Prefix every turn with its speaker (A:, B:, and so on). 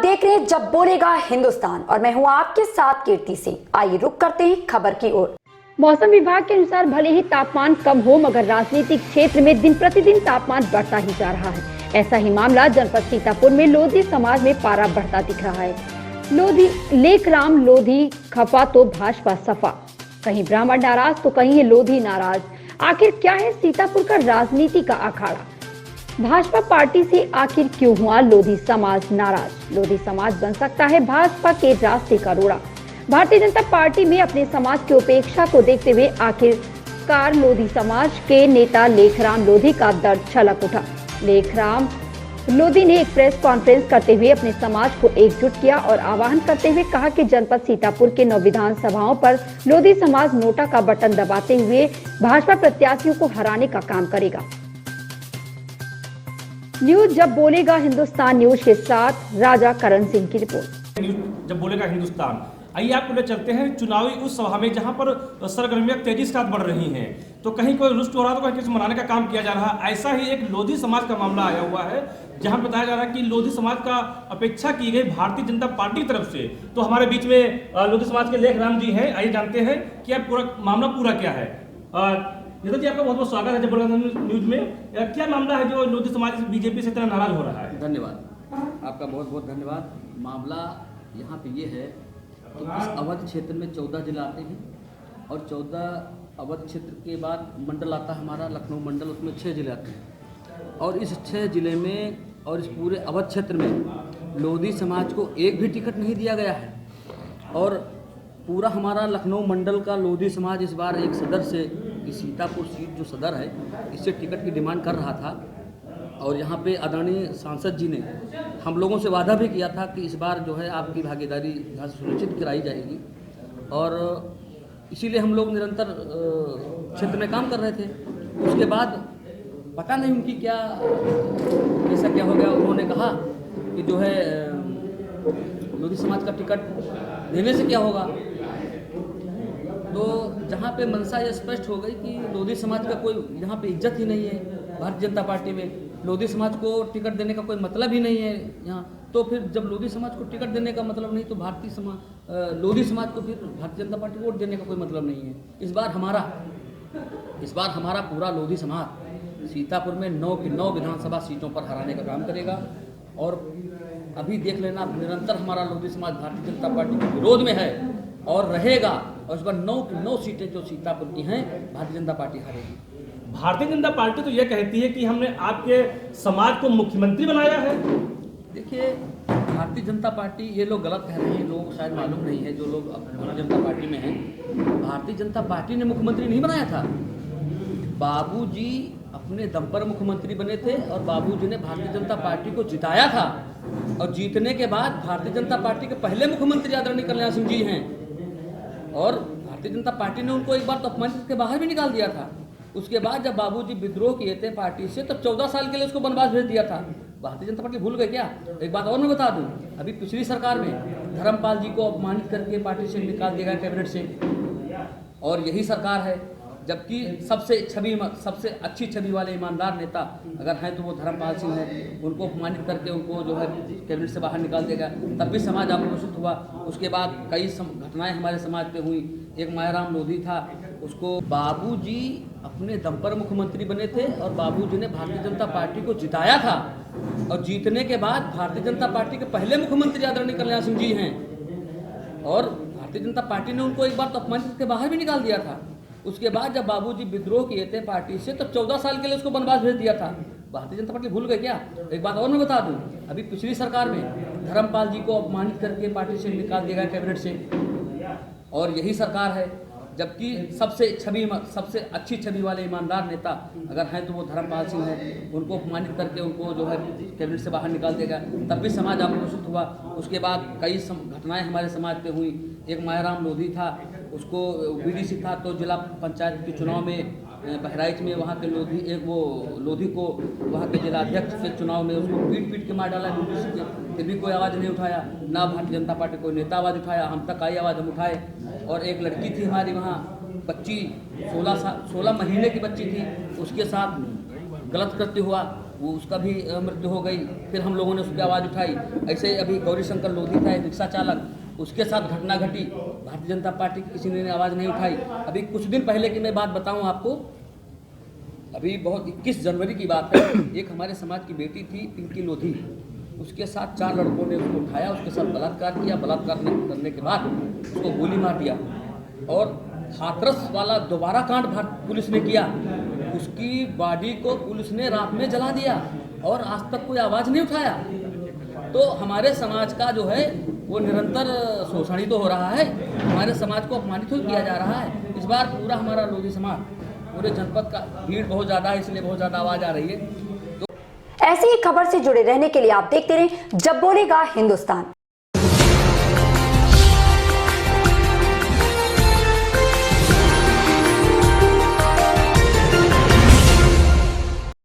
A: देख रहे हैं जब बोलेगा हिंदुस्तान और मैं हूं आपके साथ कीर्ति सिंह। आइए रुक करते हैं खबर की ओर।
B: मौसम विभाग के अनुसार भले ही तापमान कम हो मगर राजनीतिक क्षेत्र में दिन प्रतिदिन तापमान बढ़ता ही जा रहा है। ऐसा ही मामला जनपद सीतापुर में लोधी समाज में पारा बढ़ता दिख रहा है। लोधी लेखराम लोधी खफा तो भाजपा सफा, कहीं ब्राह्मण नाराज तो कहीं ये लोधी नाराज। आखिर क्या है सीतापुर का राजनीति का अखाड़ा? भाजपा पार्टी से आखिर क्यों हुआ लोधी समाज नाराज? लोधी समाज बन सकता है भाजपा के रास्ते का रोड़ा। भारतीय जनता पार्टी में अपने समाज की उपेक्षा को देखते हुए आखिरकार लोधी समाज के नेता लेखराम लोधी का दर्द छलक उठा। लेखराम लोधी ने एक प्रेस कॉन्फ्रेंस करते हुए अपने समाज को एकजुट किया और आह्वान करते हुए कहा कि जनपद सीतापुर के 9 विधानसभाओं पर लोधी समाज नोटा का बटन दबाते हुए भाजपा प्रत्याशियों को हराने का काम करेगा। न्यूज जब बोलेगा हिंदुस्तान न्यूज के साथ राजा करण सिंह की रिपोर्ट।
C: न्यूज जब बोलेगा हिंदुस्तान, आइए आपको ले चलते हैं चुनावी उस सभा में जहां पर सरगर्मियां तेजी से बढ़ रही हैं। तो कहीं कोई रुष्ट हो रहा है तो कहीं किसी मनाने का काम किया जा रहा है। ऐसा ही एक लोधी समाज का मामला आया हुआ है जहां बताया जा रहा है कि लोधी समाज का अपेक्षा की गई भारतीय जनता पार्टी की तरफ से। तो हमारे बीच में लोधी समाज के लेखराम जी हैं, आइए जानते हैं कि अब पूरा मामला क्या है। यदि जी आपका बहुत बहुत स्वागत है जब बोलेगा न्यूज में। क्या मामला है जो लोधी समाज बीजेपी से इतना नाराज हो रहा है?
D: धन्यवाद, आपका बहुत बहुत धन्यवाद। मामला यहाँ पे ये है कि इस अवध क्षेत्र में 14 जिला आते हैं और 14 अवध क्षेत्र के बाद मंडल आता है हमारा लखनऊ मंडल, उसमें 6 जिले आते हैं। और इस 6 जिले में और इस पूरे अवध क्षेत्र में लोधी समाज को एक भी टिकट नहीं दिया गया है। और पूरा हमारा लखनऊ मंडल का लोधी समाज इस बार एक सदर से, सीतापुर सीट जो सदर है, इससे टिकट की डिमांड कर रहा था। और यहाँ पे आदरणीय सांसद जी ने हम लोगों से वादा भी किया था कि इस बार जो है आपकी भागीदारी यहाँ से सुनिश्चित कराई जाएगी। और इसीलिए हम लोग निरंतर क्षेत्र में काम कर रहे थे। उसके बाद पता नहीं उनकी क्या कैसा क्या हो गया, उन्होंने कहा कि जो है लोधी समाज का टिकट देने से क्या होगा। तो जहाँ पे मंशा ये स्पष्ट हो गई कि लोधी समाज का कोई यहाँ पे इज्जत ही नहीं है भारतीय जनता पार्टी में, लोधी समाज को टिकट देने का कोई मतलब ही नहीं है यहाँ। तो फिर जब लोधी समाज को टिकट देने का मतलब नहीं तो लोधी समाज को फिर भारतीय जनता पार्टी वोट देने का कोई मतलब नहीं है। इस बार हमारा पूरा लोधी समाज सीतापुर में 9 की 9 विधानसभा सीटों पर हराने का काम करेगा। और अभी देख लेना, निरंतर हमारा लोधी समाज भारतीय जनता पार्टी के विरोध में है और रहेगा। और इस बार 9 की 9 सीटें जो सीतापुर की हैं भारतीय जनता पार्टी हारेगी।
C: भारतीय जनता पार्टी तो यह कहती है कि हमने आपके समाज को मुख्यमंत्री बनाया है।
D: देखिए, भारतीय जनता पार्टी, ये लोग गलत कह रहे हैं, लोगों को शायद मालूम नहीं है जो लोग भारतीय जनता पार्टी में हैं। भारतीय जनता पार्टी ने मुख्यमंत्री नहीं बनाया था। बाबूजी अपने दम पर मुख्यमंत्री बने थे और बाबूजी ने भारतीय जनता पार्टी को जिताया था। और जीतने के बाद भारतीय जनता पार्टी के पहले मुख्यमंत्री आदरणीय कल्याण सिंह जी हैं। और भारतीय जनता पार्टी ने उनको एक बार तो अपमानित करके बाहर भी निकाल दिया था। उसके बाद जब बाबूजी विद्रोह किए थे पार्टी से, तब 14 साल के लिए उसको वनवास भेज दिया था। भारतीय जनता पार्टी भूल गए क्या? एक बात और मैं बता दूं, अभी पिछली सरकार में धर्मपाल जी को अपमानित करके पार्टी से निकाल दिया गया, कैबिनेट से। और यही सरकार है, जबकि सबसे अच्छी छवि वाले ईमानदार नेता अगर हैं तो वो धर्मपाल सिंह हैं। उनको अपमानित करके उनको जो है कैबिनेट से बाहर निकाल देगा, तब भी समाज आक्रोशित हुआ। उसके बाद कई घटनाएं हमारे समाज पे हुई। एक मायाराम लोधी था, उसको बाबूजी अपने दम पर मुख्यमंत्री बने थे और बाबूजी ने भारतीय जनता पार्टी को जिताया था। और जीतने के बाद भारतीय जनता पार्टी के पहले मुख्यमंत्री आदरणीय कल्याण सिंह जी हैं। और भारतीय जनता पार्टी ने उनको एक बार तो अपमानित करके बाहर भी निकाल दिया था। उसके बाद जब बाबूजी विद्रोह किए थे पार्टी से, तब 14 साल के लिए उसको वनवास भेज दिया था। भारतीय जनता पार्टी भूल गए क्या? एक बात और मैं बता दूं, अभी पिछली सरकार में धर्मपाल जी को अपमानित करके पार्टी से निकाल दिया गया, कैबिनेट से। और यही सरकार है, जबकि सबसे अच्छी छवि वाले ईमानदार नेता अगर हैं तो वो धर्मपाल सिंह हैं। उनको अपमानित करके उनको जो है कैबिनेट से बाहर निकाल देगा, तब भी समाज आक्रोशित हुआ। उसके बाद कई घटनाएं हमारे समाज पे हुई। एक मायाराम लोधी था, उसको बीडीसी था, तो जिला पंचायत के चुनाव में बहराइच में वहाँ के लोधी को वहाँ के जिलाध्यक्ष के चुनाव में उसको पीट के मार डाला बीडीसी के। फिर भी कोई आवाज़ नहीं उठाया, ना भारतीय जनता पार्टी कोई नेता आवाज़ उठाया। हम तक आई आवाज़, हम उठाए। और एक लड़की थी हमारी वहाँ, बच्ची 16 महीने की बच्ची थी, उसके साथ गलत कृत्य हुआ। वो उसका भी मृत्यु हो गई। फिर हम लोगों ने उस पर आवाज़ उठाई। ऐसे अभी गौरी शंकर लोधी था, एक रिक्शा चालक, उसके साथ घटना घटी, भारतीय जनता पार्टी की किसी ने आवाज़ नहीं उठाई। अभी कुछ दिन पहले की मैं बात बताऊं आपको, अभी बहुत 21 जनवरी की बात है, एक हमारे समाज की बेटी थी पिंकी लोधी, उसके साथ 4 लड़कों ने उसको उठाया, उसके साथ बलात्कार किया। बलात्कार करने के बाद उसको गोली मार दिया और हाथरस वाला दोबारा कांड पुलिस ने किया। उसकी बॉडी को पुलिस ने रात में जला दिया और आज तक कोई आवाज़ नहीं उठाया। तो हमारे समाज का जो है वो निरंतर शोषण ही तो हो रहा है, हमारे समाज को अपमानित ही किया जा रहा है। इस बार पूरा हमारा लोधी समाज, पूरे जनपद का भीड़ बहुत ज़्यादा है, इसलिए बहुत ज़्यादा आवाज़ आ रही है।
A: ऐसी ही खबर से जुड़े रहने के लिए आप देखते रहें जब बोलेगा हिंदुस्तान।